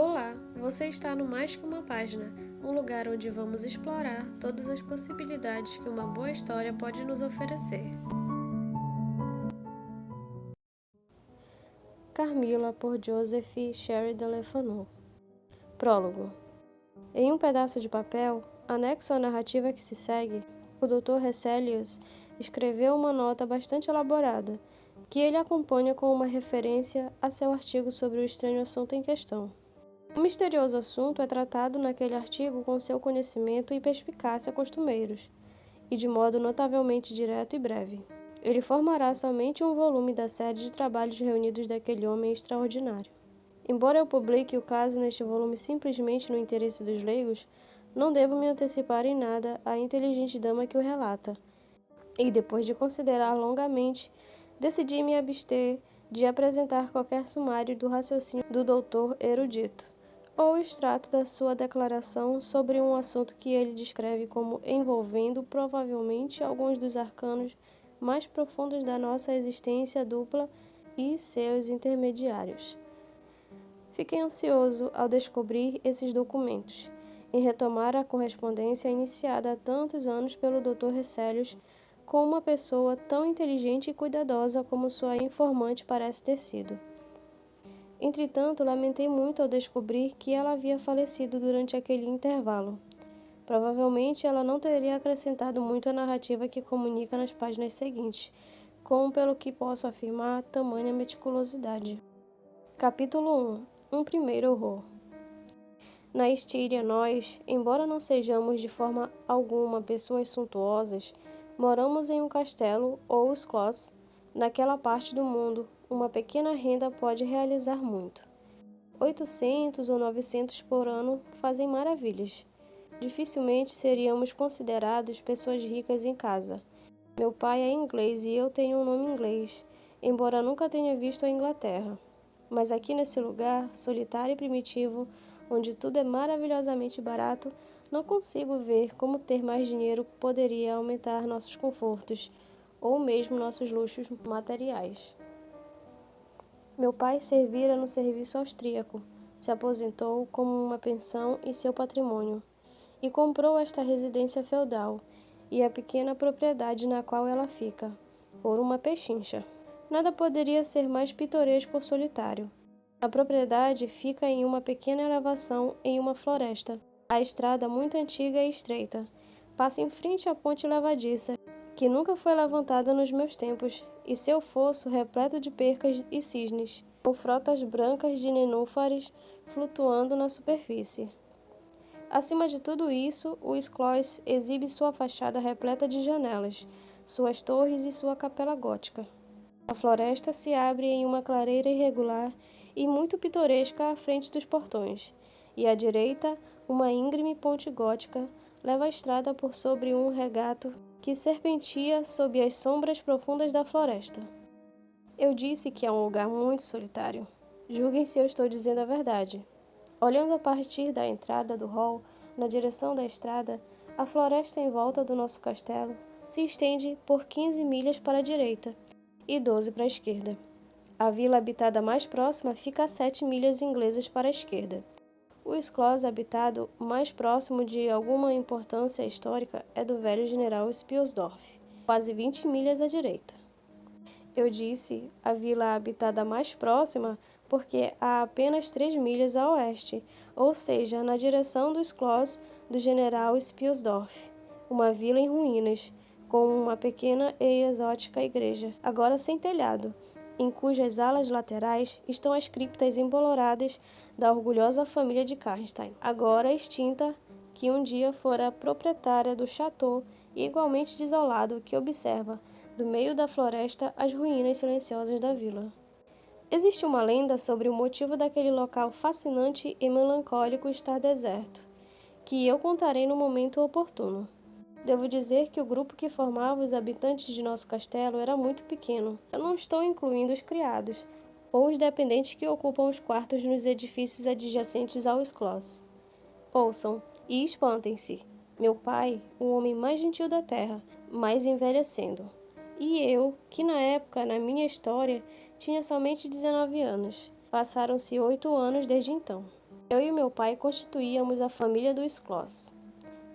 Olá, você está no Mais Que Uma Página, um lugar onde vamos explorar todas as possibilidades que uma boa história pode nos oferecer. Carmila, por Joseph Sheridan Le Fanu. Prólogo. Em um pedaço de papel, anexo à narrativa que se segue, o Dr. Hesselius escreveu uma nota bastante elaborada, que ele acompanha com uma referência a seu artigo sobre o estranho assunto em questão. O misterioso assunto é tratado naquele artigo com seu conhecimento e perspicácia costumeiros, e de modo notavelmente direto e breve. Ele formará somente um volume da série de trabalhos reunidos daquele homem extraordinário. Embora eu publique o caso neste volume simplesmente no interesse dos leigos, não devo me antecipar em nada à inteligente dama que o relata, e depois de considerar longamente, decidi me abster de apresentar qualquer sumário do raciocínio do doutor erudito, ou extrato da sua declaração sobre um assunto que ele descreve como envolvendo provavelmente alguns dos arcanos mais profundos da nossa existência dupla e seus intermediários. Fiquei ansioso ao descobrir esses documentos, em retomar a correspondência iniciada há tantos anos pelo Dr. Hesselius com uma pessoa tão inteligente e cuidadosa como sua informante parece ter sido. Entretanto, lamentei muito ao descobrir que ela havia falecido durante aquele intervalo. Provavelmente ela não teria acrescentado muito à narrativa que comunica nas páginas seguintes, com, pelo que posso afirmar, tamanha meticulosidade. Capítulo 1. Um primeiro horror. Na Estíria, nós, embora não sejamos de forma alguma pessoas suntuosas, moramos em um castelo ou schloss. Naquela parte do mundo, uma pequena renda pode realizar muito. 800 ou 900 por ano fazem maravilhas. Dificilmente seríamos considerados pessoas ricas em casa. Meu pai é inglês e eu tenho um nome inglês, embora nunca tenha visto a Inglaterra. Mas aqui nesse lugar, solitário e primitivo, onde tudo é maravilhosamente barato, não consigo ver como ter mais dinheiro poderia aumentar nossos confortos, ou mesmo nossos luxos materiais. Meu pai servira no serviço austríaco, se aposentou como uma pensão e seu patrimônio, e comprou esta residência feudal e a pequena propriedade na qual ela fica, por uma pechincha. Nada poderia ser mais pitoresco ou solitário. A propriedade fica em uma pequena elevação em uma floresta. A estrada, muito antiga e estreita, passa em frente à ponte levadiça, que nunca foi levantada nos meus tempos, e seu fosso repleto de percas e cisnes, com frotas brancas de nenúfares flutuando na superfície. Acima de tudo isso, o schloss exibe sua fachada repleta de janelas, suas torres e sua capela gótica. A floresta se abre em uma clareira irregular e muito pitoresca à frente dos portões, e à direita, uma íngreme ponte gótica leva a estrada por sobre um regato que serpenteia sob as sombras profundas da floresta. Eu disse que é um lugar muito solitário. Julguem se eu estou dizendo a verdade. Olhando a partir da entrada do hall, na direção da estrada, a floresta em volta do nosso castelo se estende por 15 milhas para a direita e 12 para a esquerda. A vila habitada mais próxima fica a 7 milhas inglesas para a esquerda. O schloss habitado mais próximo de alguma importância histórica é do velho general Spielsdorf, quase 20 milhas à direita. Eu disse a vila habitada mais próxima porque há apenas 3 milhas a oeste, ou seja, na direção do schloss do general Spielsdorf, uma vila em ruínas, com uma pequena e exótica igreja, agora sem telhado, em cujas alas laterais estão as criptas emboloradas da orgulhosa família de Karnstein, agora extinta, que um dia fora proprietária do chateau e igualmente desolado que observa, do meio da floresta, as ruínas silenciosas da vila. Existe uma lenda sobre o motivo daquele local fascinante e melancólico estar deserto, que eu contarei no momento oportuno. Devo dizer que o grupo que formava os habitantes de nosso castelo era muito pequeno. Eu não estou incluindo os criados, ou os dependentes que ocupam os quartos nos edifícios adjacentes ao schloss. Ouçam e espantem-se. Meu pai, o homem mais gentil da terra, mas envelhecendo. E eu, que na época, na minha história, tinha somente 19 anos. Passaram-se 8 anos desde então. Eu e meu pai constituíamos a família dos Clos.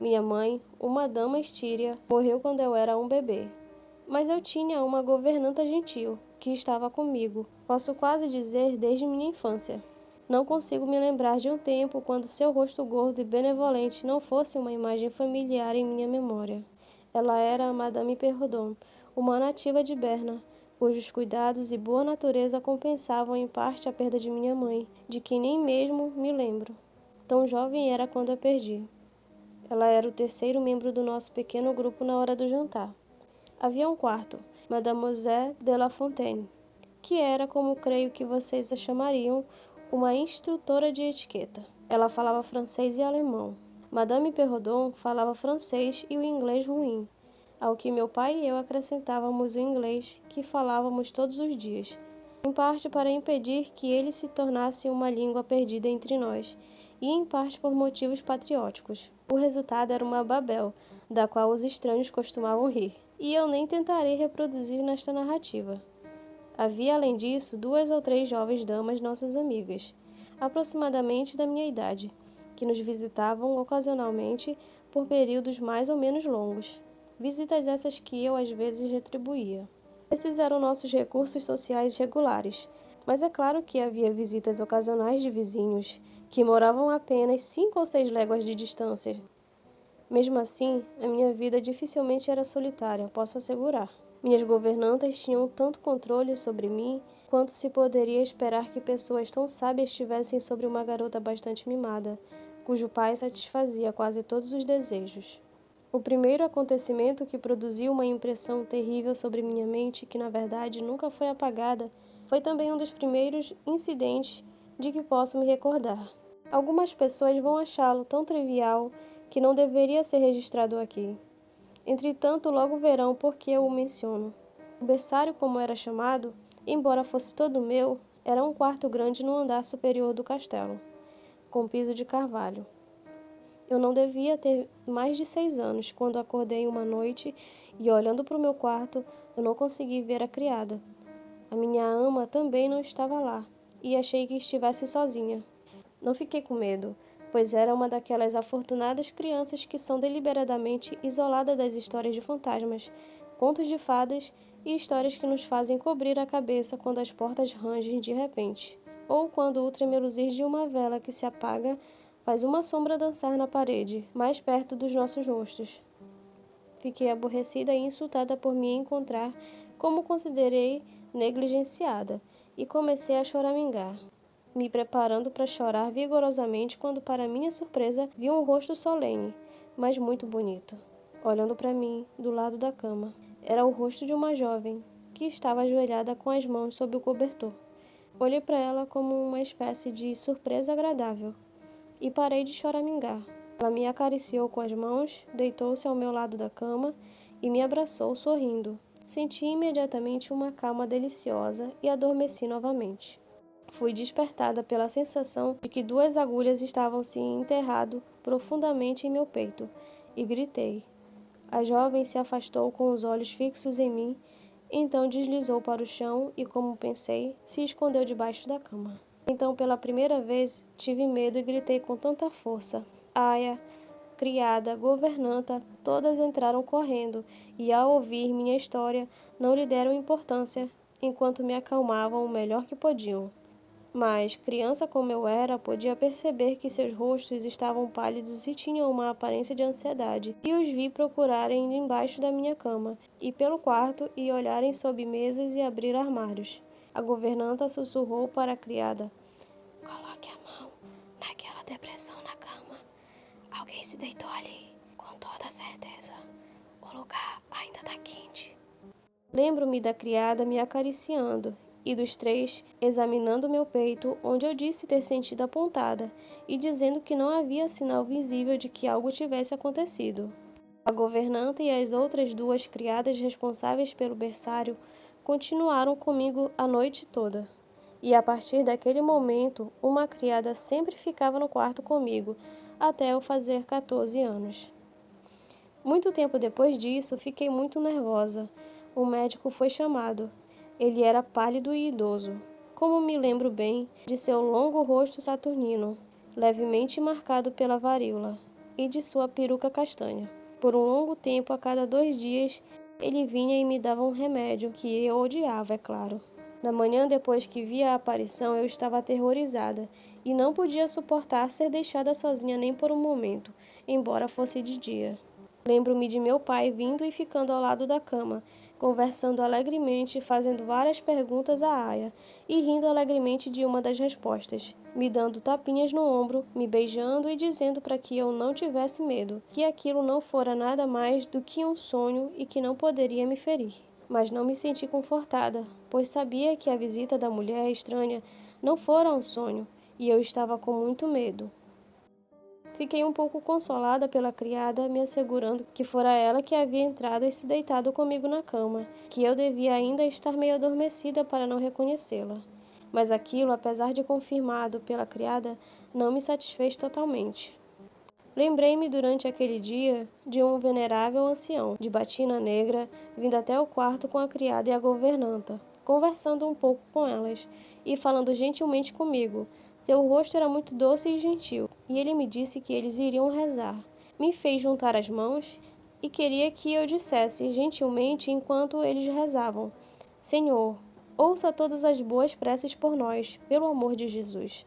Minha mãe, uma dama estíria, morreu quando eu era um bebê. Mas eu tinha uma governanta gentil, que estava comigo, posso quase dizer desde minha infância. Não consigo me lembrar de um tempo quando seu rosto gordo e benevolente não fosse uma imagem familiar em minha memória. Ela era a Madame Perrodon, uma nativa de Berna, cujos cuidados e boa natureza compensavam em parte a perda de minha mãe, de que nem mesmo me lembro. Tão jovem era quando a perdi. Ela era o terceiro membro do nosso pequeno grupo na hora do jantar. Havia um quarto, Mademoiselle de La Fontaine, que era, como creio que vocês a chamariam, uma instrutora de etiqueta. Ela falava francês e alemão. Madame Perrodon falava francês e o inglês ruim, ao que meu pai e eu acrescentávamos o inglês, que falávamos todos os dias, em parte para impedir que ele se tornasse uma língua perdida entre nós, e em parte por motivos patrióticos. O resultado era uma Babel, da qual os estranhos costumavam rir, e eu nem tentarei reproduzir nesta narrativa. Havia, além disso, 2 ou 3 jovens damas nossas amigas, aproximadamente da minha idade, que nos visitavam ocasionalmente por períodos mais ou menos longos. Visitas essas que eu às vezes retribuía. Esses eram nossos recursos sociais regulares, mas é claro que havia visitas ocasionais de vizinhos, que moravam a apenas 5 ou 6 léguas de distância. Mesmo assim, a minha vida dificilmente era solitária, posso assegurar. Minhas governantas tinham tanto controle sobre mim quanto se poderia esperar que pessoas tão sábias tivessem sobre uma garota bastante mimada, cujo pai satisfazia quase todos os desejos. O primeiro acontecimento que produziu uma impressão terrível sobre minha mente, que na verdade nunca foi apagada, foi também um dos primeiros incidentes de que posso me recordar. Algumas pessoas vão achá-lo tão trivial que não deveria ser registrado aqui. Entretanto, logo verão por que eu o menciono. O berçário, como era chamado, embora fosse todo meu, era um quarto grande no andar superior do castelo, com piso de carvalho. Eu não devia ter mais de 6 anos, quando acordei uma noite e, olhando para o meu quarto, eu não consegui ver a criada. A minha ama também não estava lá, e achei que estivesse sozinha. Não fiquei com medo, pois era uma daquelas afortunadas crianças que são deliberadamente isoladas das histórias de fantasmas, contos de fadas e histórias que nos fazem cobrir a cabeça quando as portas rangem de repente, ou quando o tremeluzir de uma vela que se apaga faz uma sombra dançar na parede, mais perto dos nossos rostos. Fiquei aborrecida e insultada por me encontrar, como considerei, negligenciada, e comecei a choramingar, me preparando para chorar vigorosamente quando, para minha surpresa, vi um rosto solene, mas muito bonito, olhando para mim, do lado da cama. Era o rosto de uma jovem, que estava ajoelhada com as mãos sob o cobertor. Olhei para ela como uma espécie de surpresa agradável, e parei de choramingar. Ela me acariciou com as mãos, deitou-se ao meu lado da cama e me abraçou sorrindo. Senti imediatamente uma calma deliciosa e adormeci novamente. Fui despertada pela sensação de que 2 agulhas estavam se enterrado profundamente em meu peito, e gritei. A jovem se afastou com os olhos fixos em mim, então deslizou para o chão e, como pensei, se escondeu debaixo da cama. Então, pela primeira vez, tive medo e gritei com tanta força. Aia, criada, governanta, todas entraram correndo e, ao ouvir minha história, não lhe deram importância, enquanto me acalmavam o melhor que podiam. Mas, criança como eu era, podia perceber que seus rostos estavam pálidos e tinham uma aparência de ansiedade, e os vi procurarem embaixo da minha cama, e pelo quarto, e olharem sob mesas e abrir armários. A governanta sussurrou para a criada. Coloque a mão naquela depressão na cama. Alguém se deitou ali, com toda certeza. O lugar ainda está quente. Lembro-me da criada me acariciando, e dos 3 examinando meu peito, onde eu disse ter sentido a pontada, e dizendo que não havia sinal visível de que algo tivesse acontecido. A governanta e as outras 2 criadas responsáveis pelo berçário continuaram comigo a noite toda. E a partir daquele momento, uma criada sempre ficava no quarto comigo, até eu fazer 14 anos. Muito tempo depois disso, fiquei muito nervosa. O médico foi chamado. Ele era pálido e idoso, como me lembro bem de seu longo rosto saturnino, levemente marcado pela varíola, e de sua peruca castanha. Por um longo tempo, a cada 2 dias, ele vinha e me dava um remédio, que eu odiava, é claro. Na manhã depois que vi a aparição, eu estava aterrorizada e não podia suportar ser deixada sozinha nem por um momento, embora fosse de dia. Lembro-me de meu pai vindo e ficando ao lado da cama, conversando alegremente, fazendo várias perguntas à Aya e rindo alegremente de uma das respostas, me dando tapinhas no ombro, me beijando e dizendo para que eu não tivesse medo, que aquilo não fora nada mais do que um sonho e que não poderia me ferir. Mas não me senti confortada, pois sabia que a visita da mulher estranha não fora um sonho, e eu estava com muito medo. Fiquei um pouco consolada pela criada, me assegurando que fora ela que havia entrado e se deitado comigo na cama, que eu devia ainda estar meio adormecida para não reconhecê-la. Mas aquilo, apesar de confirmado pela criada, não me satisfez totalmente. Lembrei-me durante aquele dia de um venerável ancião, de batina negra, vindo até o quarto com a criada e a governanta, conversando um pouco com elas e falando gentilmente comigo. Seu rosto era muito doce e gentil, e ele me disse que eles iriam rezar. Me fez juntar as mãos e queria que eu dissesse gentilmente enquanto eles rezavam: Senhor, ouça todas as boas preces por nós, pelo amor de Jesus.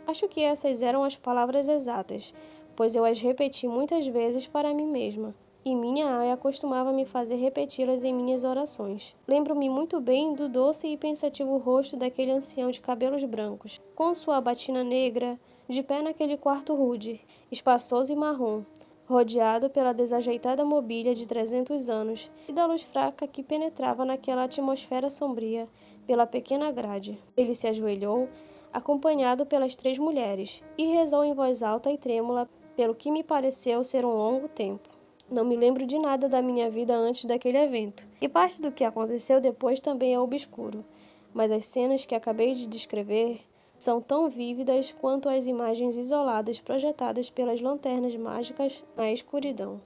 Acho que essas eram as palavras exatas, pois eu as repeti muitas vezes para mim mesma, e minha aia costumava me fazer repeti-las em minhas orações. Lembro-me muito bem do doce e pensativo rosto daquele ancião de cabelos brancos, com sua batina negra, de pé naquele quarto rude, espaçoso e marrom, rodeado pela desajeitada mobília de 300 anos e da luz fraca que penetrava naquela atmosfera sombria pela pequena grade. Ele se ajoelhou, acompanhado pelas 3 mulheres, e rezou em voz alta e trêmula, pelo que me pareceu ser um longo tempo. Não me lembro de nada da minha vida antes daquele evento, e parte do que aconteceu depois também é obscuro, mas as cenas que acabei de descrever são tão vívidas quanto as imagens isoladas projetadas pelas lanternas mágicas na escuridão.